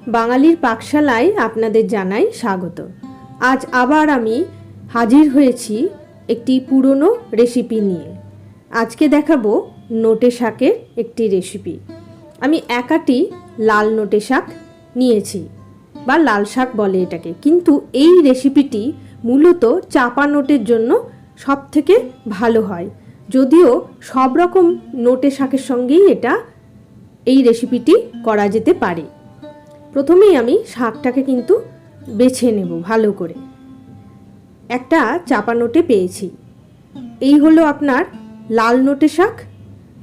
বাঙালির পাকশালায় আপনাদের জানাই স্বাগত। আজ আবার আমি হাজির হয়েছি একটি পুরনো রেসিপি নিয়ে। আজকে দেখাবো নোটে শাকের একটি রেসিপি। আমি একাটি লাল নোটে শাক নিয়েছি, বা লাল শাক বলে এটাকে, কিন্তু এই রেসিপিটি মূলত চাপা নোটের জন্য সব থেকে ভালো হয়। যদিও সব রকম নোটে শাকের সঙ্গেই এই রেসিপিটি করা যেতে পারে। প্রথমেই আমি শাকটাকে কিন্তু বেছে নেব ভালো করে। একটা চাপা নোটে পেয়েছি। এই হলো আপনার লাল নোটে শাক,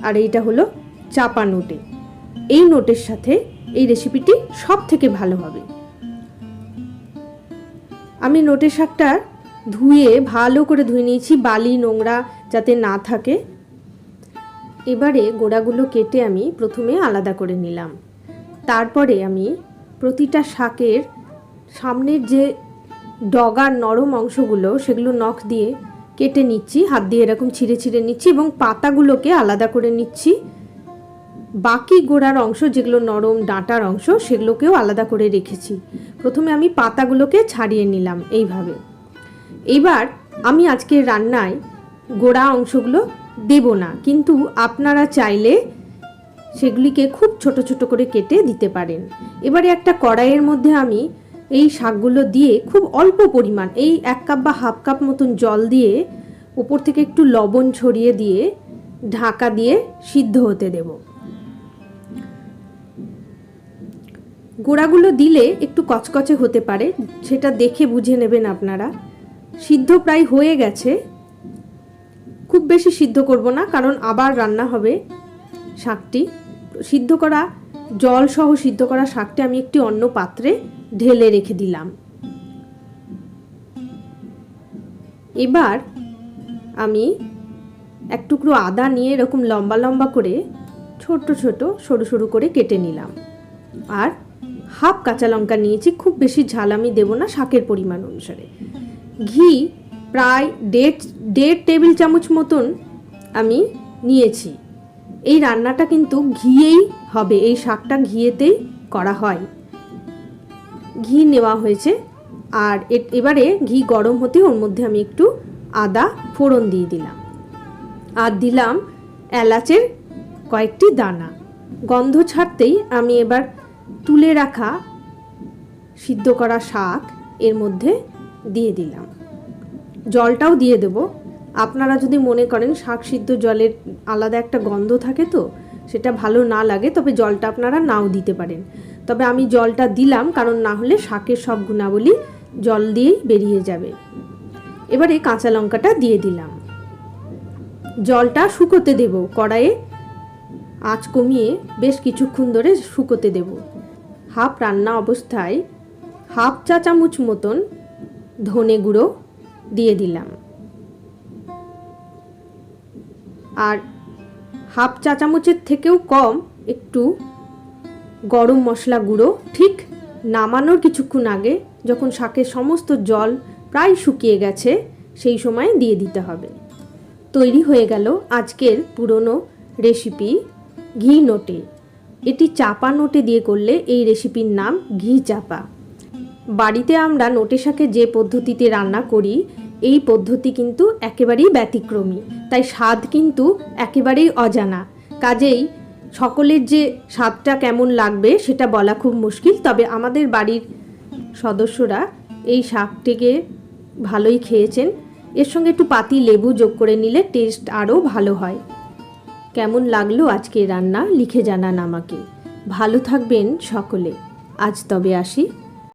আর এইটা হলো চাপা নোটে। এই নোটের সাথে এই রেসিপিটি সব থেকে ভালো হবে। আমি নোটে শাকটা ধুয়ে ভালো করে ধুয়ে নিয়েছি, বালি নোংরা যাতে না থাকে। এবারে গোড়াগুলো কেটে আমি প্রথমে আলাদা করে নিলাম। তারপরে আমি প্রতিটা শাকের সামনের যে ডগার নরম অংশগুলো সেগুলো নখ দিয়ে কেটে নিচ্ছি, হাত দিয়ে এরকম ছিঁড়ে ছিঁড়ে নিচ্ছি এবং পাতাগুলোকে আলাদা করে নিচ্ছি। বাকি গোড়ার অংশ যেগুলো নরম ডাঁটার অংশ সেগুলোকেও আলাদা করে রেখেছি। প্রথমে আমি পাতাগুলোকে ছাড়িয়ে নিলাম এইভাবে। এবার আমি আজকের রান্নায় গোড়া অংশগুলো দেব না, কিন্তু আপনারা চাইলে সেগুলিকে খুব ছোট ছোট করে কেটে দিতে পারেন। এবারে একটা কড়াইয়ের মধ্যে আমি এই শাকগুলো দিয়ে খুব অল্প পরিমাণ, এই 1 কাপ বা হাফ কাপ মতন জল দিয়ে উপর থেকে একটু লবণ ছড়িয়ে দিয়ে ঢাকা দিয়ে সিদ্ধ হতে দেব। গোড়াগুলো দিলে একটু কচকচে হতে পারে, সেটা দেখে বুঝে নেবেন আপনারা। সিদ্ধ প্রায় হয়ে গেছে, খুব বেশি সিদ্ধ করব না, কারণ আবার রান্না হবে শাকটি। সিদ্ধ করা জল সহ সিদ্ধ করা শাকটি আমি একটি অন্য পাত্রে ঢেলে রেখে দিলাম। এবার আমি এক টুকরো আদা নিয়ে এরকম লম্বা লম্বা করে ছোট ছোট সরু সরু করে কেটে নিলাম। আর হাফ কাঁচা লঙ্কা নিয়েছি, খুব বেশি ঝাল আমি দেব না, শাকের পরিমাণ অনুসারে। ঘি প্রায় 1.5 টেবিল চামচ মতন আমি নিয়েছি। এই রান্নাটা কিন্তু ঘিয়েই হবে, এই শাকটা ঘিয়েতেই করা হয়। ঘি নেওয়া হয়েছে, আর এবারে ঘি গরম হতে ওর মধ্যে আমি একটু আদা ফোড়ন দিয়ে দিলাম, আর দিলাম এলাচের কয়েকটি দানা। গন্ধ ছাড়তেই আমি এবার তুলে রাখা সিদ্ধ করা শাক এর মধ্যে দিয়ে দিলাম। জলটাও দিয়ে দেব। আপনারা যদি মনে করেন শাক সিদ্ধ জলের আলাদা একটা গন্ধ থাকে, তো সেটা ভালো না লাগে, তবে জলটা আপনারা নাও দিতে পারেন। তবে আমি জলটা দিলাম, কারণ না হলে শাকের সব গুণাবলী জল দিয়েই বেরিয়ে যাবে। এবারে কাঁচা লঙ্কাটা দিয়ে দিলাম। জলটা শুকোতে দেব, কড়াইয়ে আঁচ কমিয়ে বেশ কিছুক্ষণ ধরে শুকোতে দেব। হাফ রান্না অবস্থায় হাফ চা চামচ মতন ধনে গুঁড়ো দিয়ে দিলাম, আর হাফ চা চামচের থেকেও কম একটু গরম মশলা গুঁড়ো ঠিক নামানোর কিছুক্ষণ আগে, যখন শাকের সমস্ত জল প্রায় শুকিয়ে গেছে সেই সময় দিয়ে দিতে হবে। তৈরি হয়ে গেল আজকের পুরনো রেসিপি ঘি নোটে। এটি চাপা নোটে দিয়ে করলে এই রেসিপির নাম ঘি চাপা। বাড়িতে আমরা নোটে শাকে যে পদ্ধতিতে রান্না করি, এই পদ্ধতি কিন্তু একেবারেই ব্যতিক্রমী, তাই স্বাদ কিন্তু একেবারেই অজানা। কাজেই সকলের যে স্বাদটা কেমন লাগবে সেটা বলা খুব মুশকিল। তবে আমাদের বাড়ির সদস্যরা এই শাকটিকে ভালোই খেয়েছেন। এর সঙ্গে একটু পাতি লেবু যোগ করে নিলে টেস্ট আরও ভালো হয়। কেমন লাগলো আজকে রান্না লিখে জানান আমাকে। ভালো থাকবেন সকলে। আজ তবে আসি।